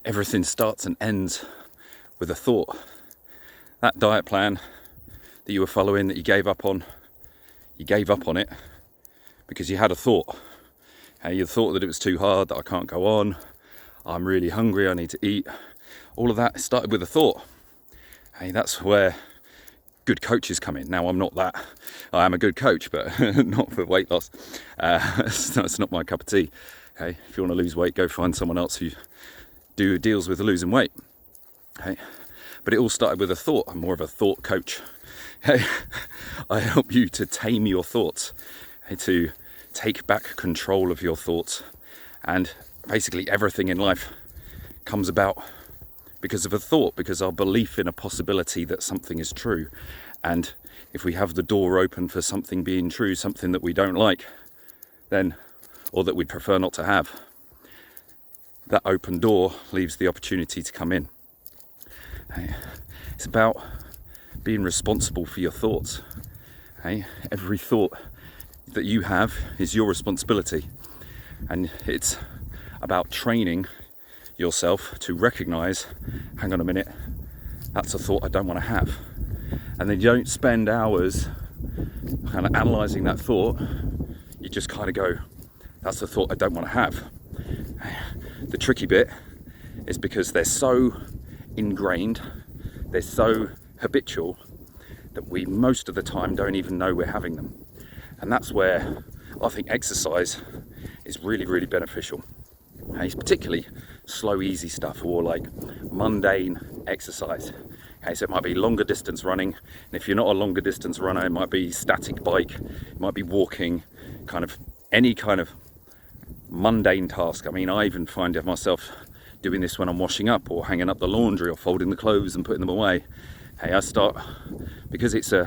everything starts and ends with a thought. That diet plan that you were following, that you gave up on it because you had a thought. You thought that it was too hard, that I can't go on, I'm really hungry, I need to eat. All of that started with a thought. That's where good coaches come in. Now, I'm not that. I am a good coach, but not for weight loss. That's not my cup of tea. If you want to lose weight, go find someone else who deals with losing weight. But it all started with a thought. I'm more of a thought coach. I help you to tame your thoughts, to take back control of your thoughts. And basically everything in life comes about because of a thought, because our belief in a possibility that something is true. And if we have the door open for something being true, something that we don't like, then, or that we'd prefer not to have, that open door leaves the opportunity to come in. It's about being responsible for your thoughts. Every thought that you have is your responsibility. And it's about training yourself to recognize, hang on a minute, that's a thought I don't want to have. And then you don't spend hours kind of analysing that thought. You just kind of go, that's a thought I don't want to have. The tricky bit is because they're so ingrained, they're so habitual, that we most of the time don't even know we're having them. And that's where I think exercise is really, really beneficial. It's particularly slow, easy stuff, or like mundane exercise. So it might be longer distance running, and if you're not a longer distance runner, it might be static bike, it might be walking, kind of any kind of mundane task. I mean, I even find myself doing this when I'm washing up or hanging up the laundry or folding the clothes and putting them away. I start, because it's an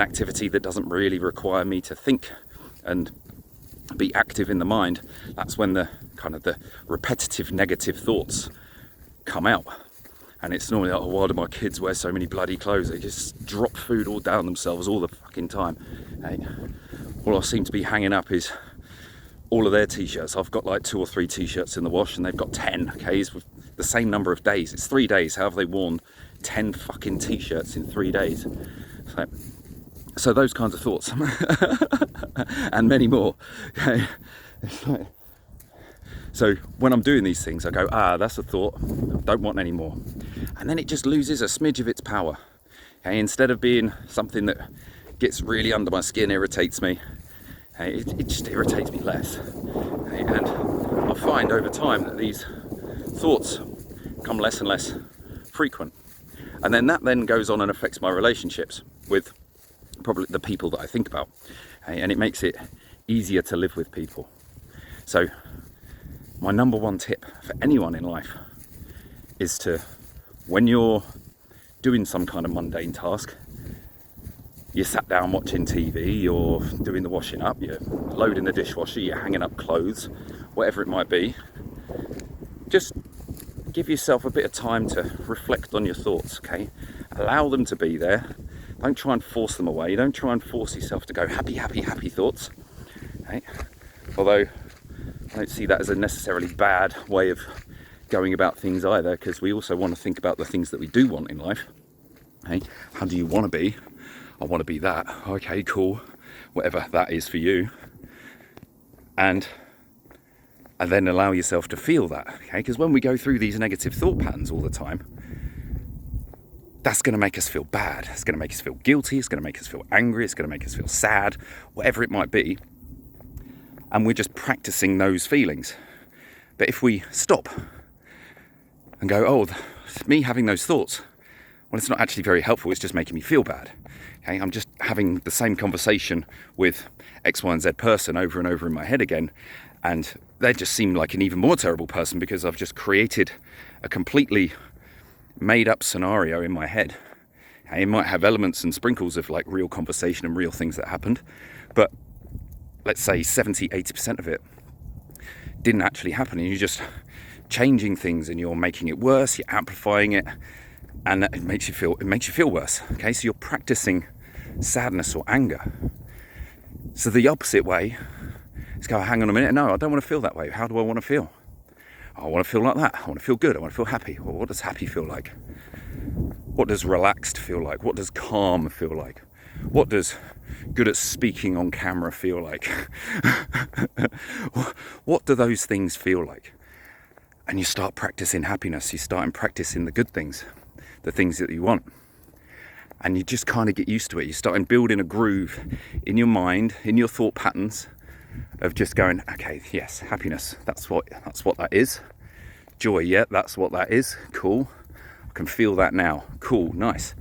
activity that doesn't really require me to think and be active in the mind. That's when the kind of the repetitive negative thoughts come out. And it's normally like, oh, why do my kids wear so many bloody clothes? They just drop food all down themselves all the fucking time. All I seem to be hanging up is all of their t-shirts. I've got like 2 or 3 t-shirts in the wash, and they've got 10, with the same number of days. It's 3 days. How have they worn 10 fucking t-shirts in 3 days? So those kinds of thoughts and many more. So when I'm doing these things, I go, that's a thought, don't want any more. And then it just loses a smidge of its power. Instead of being something that gets really under my skin, irritates me, it just irritates me less. And I find over time that these thoughts become less and less frequent. And then that then goes on and affects my relationships with probably the people that I think about. And it makes it easier to live with people. So my number one tip for anyone in life is to, when you're doing some kind of mundane task, you're sat down watching TV, you're doing the washing up, you're loading the dishwasher, you're hanging up clothes, whatever it might be, just give yourself a bit of time to reflect on your thoughts, Allow them to be there. Don't try and force them away. Don't try and force yourself to go happy, happy, happy thoughts. Although I don't see that as a necessarily bad way of going about things either, because we also want to think about the things that we do want in life. How do you want to be? I want to be that. Okay, cool. Whatever that is for you. And then allow yourself to feel that. Because when we go through these negative thought patterns all the time, that's going to make us feel bad. It's going to make us feel guilty. It's going to make us feel angry. It's going to make us feel sad, whatever it might be. And we're just practicing those feelings. But if we stop and go, oh, it's me having those thoughts, well, it's not actually very helpful. It's just making me feel bad. I'm just having the same conversation with X, Y, and Z person over and over in my head again. And they just seem like an even more terrible person because I've just created a completely made up scenario in my head. It might have elements and sprinkles of like real conversation and real things that happened, but let's say 70-80% of it didn't actually happen, and you're just changing things and you're making it worse, you're amplifying it, and it makes you feel worse. So you're practicing sadness or anger. So the opposite way is go, hang on a minute, no, I don't want to feel that way. How do I want to feel? I want to feel like that. I want to feel good. I want to feel happy. Well, what does happy feel like? What does relaxed feel like? What does calm feel like? What does good at speaking on camera feel like? What do those things feel like? And you start practicing happiness. You start practicing the good things, the things that you want. And you just kind of get used to it. You start building a groove in your mind, in your thought patterns of just going, okay, yes, happiness, that's what that is. Joy, yeah, that's what that is. Cool. I can feel that now. Cool, nice.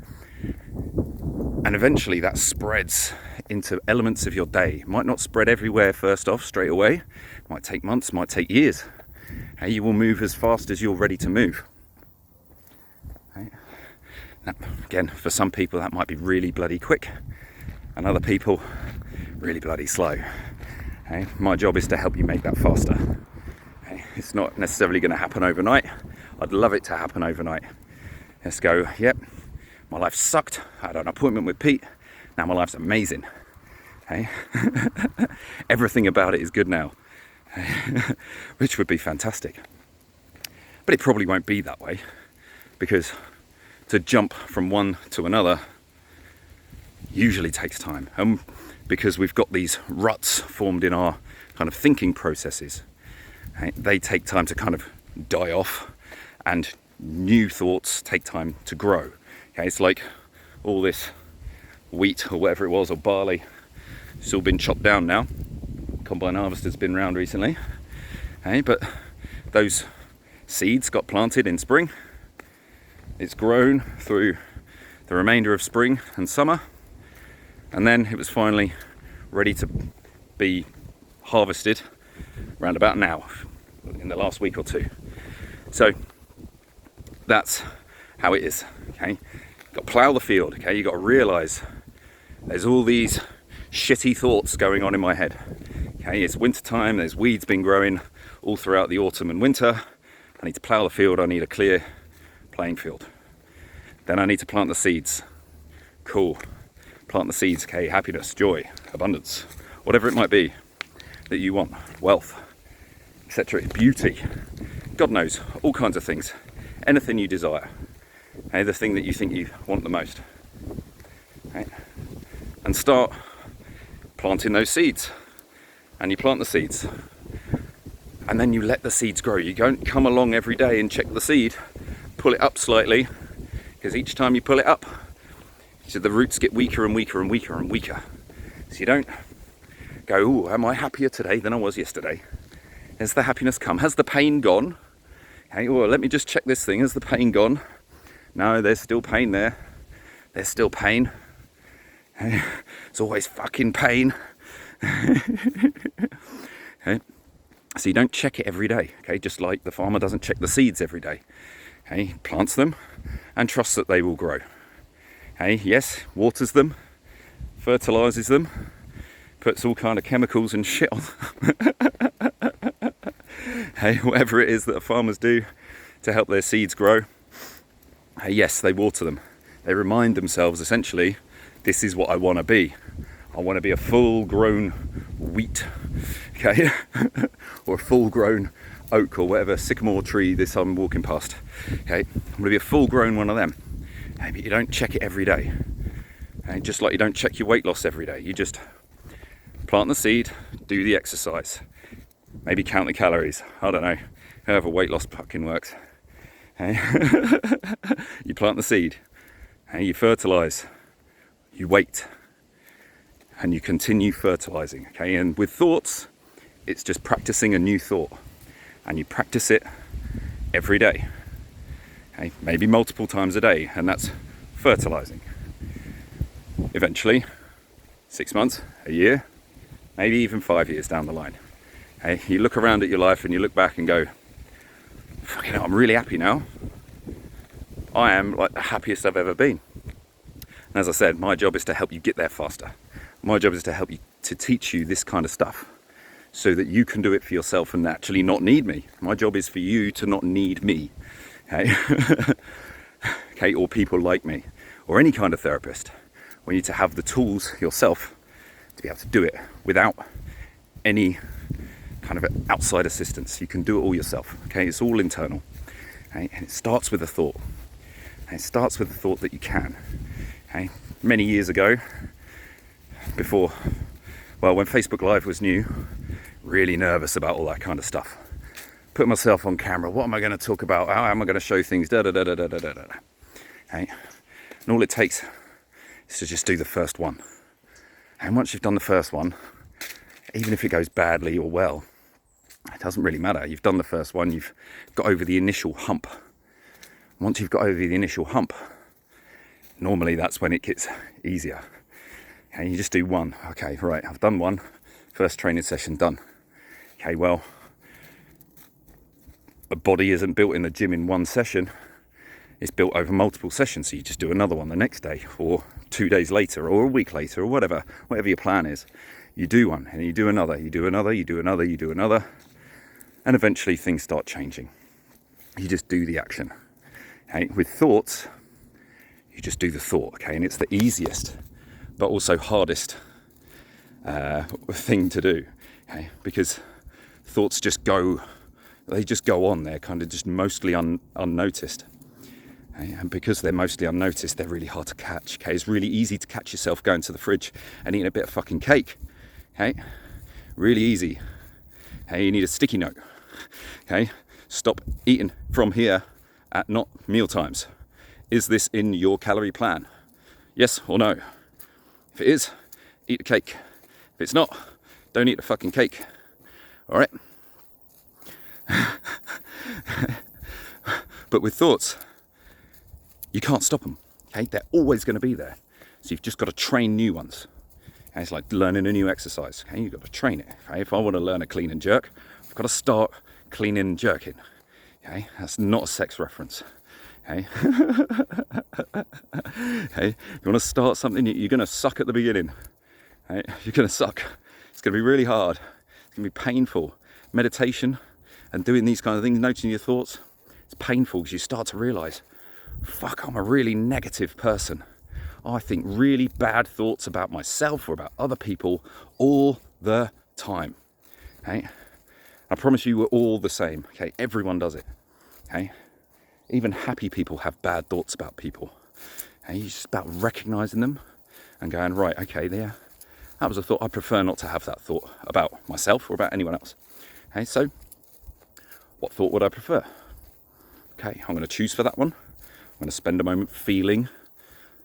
And eventually that spreads into elements of your day. It might not spread everywhere first off straight away. It might take months, might take years. You will move as fast as you're ready to move. Now, again, for some people that might be really bloody quick, and other people really bloody slow. My job is to help you make that faster. It's not necessarily going to happen overnight. I'd love it to happen overnight. Let's go, yep, my life sucked. I had an appointment with Pete. Now my life's amazing. Everything about it is good now. Which would be fantastic. But it probably won't be that way, because to jump from one to another usually takes time. Because we've got these ruts formed in our kind of thinking processes. They take time to kind of die off, and new thoughts take time to grow. It's like all this wheat or whatever it was, or barley, it's all been chopped down now. Combine harvester's been round recently. But those seeds got planted in spring. It's grown through the remainder of spring and summer, and then it was finally ready to be harvested around about now, in the last week or two. So that's how it is. You've got to plough the field. You've got to realise there's all these shitty thoughts going on in my head. It's winter time, there's weeds been growing all throughout the autumn and winter. I need to plough the field, I need a clear playing field. Then I need to plant the seeds. Cool. Plant the seeds, happiness, joy, abundance, whatever it might be that you want, wealth, etc., beauty, God knows, all kinds of things, anything you desire, the thing that you think you want the most. And start planting those seeds. And you plant the seeds, and then you let the seeds grow. You don't come along every day and check the seed, pull it up slightly, because each time you pull it up, so the roots get weaker and weaker and weaker and weaker. So you don't go, oh, am I happier today than I was yesterday? Has the happiness come? Has the pain gone? Well, let me just check this thing. Has the pain gone? No, there's still pain there. There's still pain. It's always fucking pain. So you don't check it every day, just like the farmer doesn't check the seeds every day. He plants them and trusts that they will grow. Yes, waters them, fertilizes them, puts all kind of chemicals and shit on them. Whatever it is that the farmers do to help their seeds grow. Yes, they water them. They remind themselves, essentially, this is what I want to be. I want to be a full-grown wheat, or a full-grown oak, or whatever sycamore tree this I'm walking past. I'm going to be a full-grown one of them. But you don't check it every day. Just like you don't check your weight loss every day. You just plant the seed, do the exercise, maybe count the calories. I don't know, however weight loss fucking works. You plant the seed, you fertilise, you wait. And you continue fertilizing, And with thoughts, it's just practicing a new thought. And you practice it every day. Maybe multiple times a day, and that's fertilizing. Eventually, 6 months, a year, maybe even 5 years down the line. You look around at your life and you look back and go, fucking hell, I'm really happy now. I am like the happiest I've ever been. And as I said, my job is to help you get there faster. My job is to help you, to teach you this kind of stuff so that you can do it for yourself and actually not need me. My job is for you to not need me, or people like me, or any kind of therapist. We need to have the tools yourself to be able to do it without any kind of outside assistance. You can do it all yourself. Okay, it's all internal. Okay? And it starts with a thought. And it starts with the thought that you can. Okay? Many years ago, when Facebook Live was new, really nervous about all that kind of stuff. Put myself on camera. What am I going to talk about? How am I going to show things? Da da da da da da da. Okay? And all it takes is to just do the first one. And once you've done the first one, even if it goes badly or well, it doesn't really matter. You've done the first one, you've got over the initial hump. Once you've got over the initial hump, normally that's when it gets easier. Okay, you just do one. Okay, right, I've done one. First training session done. Okay, well, a body isn't built in the gym in one session. It's built over multiple sessions, so you just do another one the next day, or 2 days later, or a week later, or whatever your plan is. You do one, and you do another, you do another, you do another, you do another, and eventually things start changing. You just do the action. Okay? With thoughts, you just do the thought, okay? And it's the easiest, but also hardest thing to do, okay? Because thoughts just go on, they're kind of just mostly unnoticed. Okay, and because they're mostly unnoticed, they're really hard to catch. Okay, it's really easy to catch yourself going to the fridge and eating a bit of fucking cake. Okay, really easy. Okay, you need a sticky note. Okay, stop eating from here at not meal times. Is this in your calorie plan? Yes or no? If it is, eat a cake. If it's not, don't eat a fucking cake. All right. But with thoughts, you can't stop them, okay? They're always going to be there. So you've just got to train new ones. Okay? It's like learning a new exercise, okay? You've got to train it, okay? If I want to learn a clean and jerk, I've got to start cleaning and jerking, okay? That's not a sex reference, okay? Okay? You want to start something, you're going to suck at the beginning, okay? You're going to suck. It's going to be really hard. It's going to be painful. Meditation and doing these kind of things, noticing your thoughts, it's painful because you start to realise, fuck, I'm a really negative person. I think really bad thoughts about myself or about other people all the time. Okay? I promise you we're all the same. Okay? Everyone does it. Okay? Even happy people have bad thoughts about people. Okay? It's just about recognising them and going, right, okay, there. That was a thought. I prefer not to have that thought about myself or about anyone else. Okay? So, what thought would I prefer? Okay, I'm going to choose for that one. I'm going to spend a moment feeling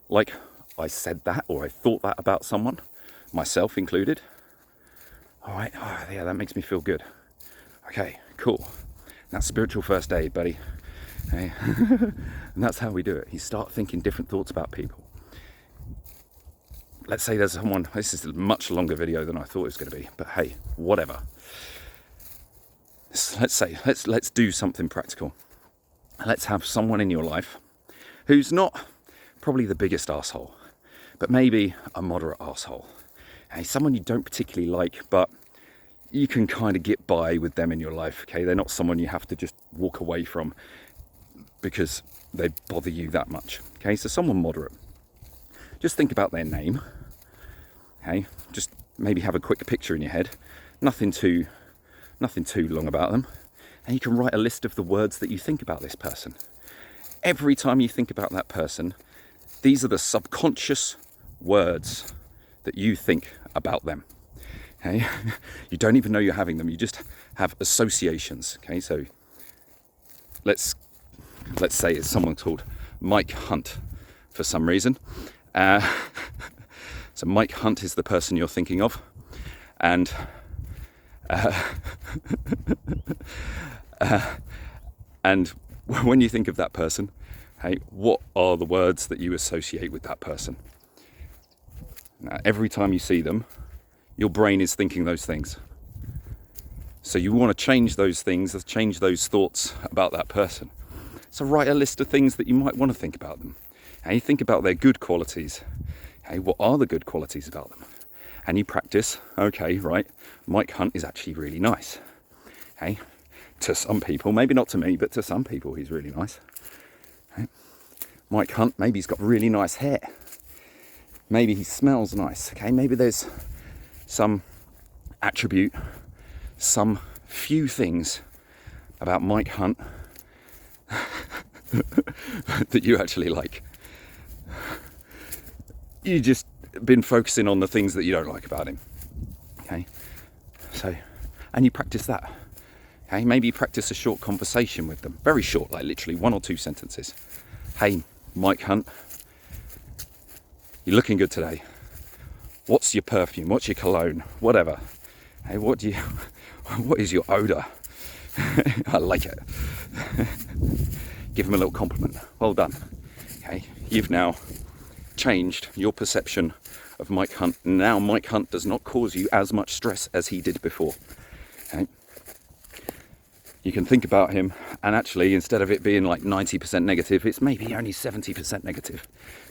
like I said that or I thought that about someone, myself included. All right, oh, yeah, that makes me feel good. Okay, cool. That's spiritual first aid, buddy. Okay. And that's how we do it. You start thinking different thoughts about people. Let's say there's someone, this is a much longer video than I thought it was going to be, but hey, whatever. Let's do something practical. Let's have someone in your life who's not probably the biggest arsehole, but maybe a moderate arsehole. Hey, someone you don't particularly like, but you can kind of get by with them in your life, okay? They're not someone you have to just walk away from because they bother you that much, okay? So someone moderate. Just think about their name, okay? Just maybe have a quick picture in your head. Nothing too long about them. And you can write a list of the words that you think about this person. Every time you think about that person, these are the subconscious words that you think about them. Okay? You don't even know you're having them. You just have associations. Okay, so let's say it's someone called Mike Hunt for some reason. So Mike Hunt is the person you're thinking of, and and when you think of that person, hey, what are the words that you associate with that person? Now, every time you see them, your brain is thinking those things. So you want to change those things, change those thoughts about that person. So write a list of things that you might want to think about them. And you think about their good qualities. Hey, what are the good qualities about them? And you practice, okay, right, Mike Hunt is actually really nice. Okay, to some people, maybe not to me, but to some people he's really nice. Okay. Mike Hunt, maybe he's got really nice hair. Maybe he smells nice, okay? Maybe there's some attribute, some few things about Mike Hunt that you actually like. You just been focusing on the things that you don't like about him. Okay, so, and you practice that. Okay, maybe you practice a short conversation with them, very short, like literally 1 or 2 sentences. Hey, Mike Hunt, you're looking good today. What's your perfume? What's your cologne? Whatever. Hey, what is your odor? I like it. Give him a little compliment. Well done. Okay, you've now changed your perception of Mike Hunt. Now Mike Hunt does not cause you as much stress as he did before. Okay? You can think about him, and actually, instead of it being like 90% negative, it's maybe only 70% negative.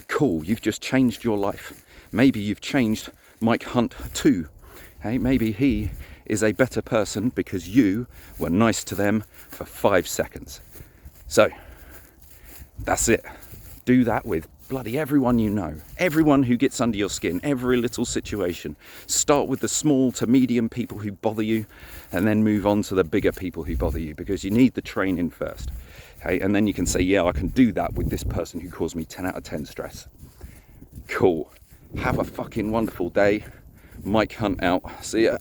Cool, you've just changed your life. Maybe you've changed Mike Hunt too. Okay? Maybe he is a better person because you were nice to them for 5 seconds. So, that's it. Do that with bloody everyone you know. Everyone who gets under your skin, every little situation. Start with the small to medium people who bother you, and then move on to the bigger people who bother you, because you need the training first. Okay, and then you can say, yeah, I can do that with this person who caused me 10 out of 10 stress. Cool. Have a fucking wonderful day. Mike Hunt out. See ya.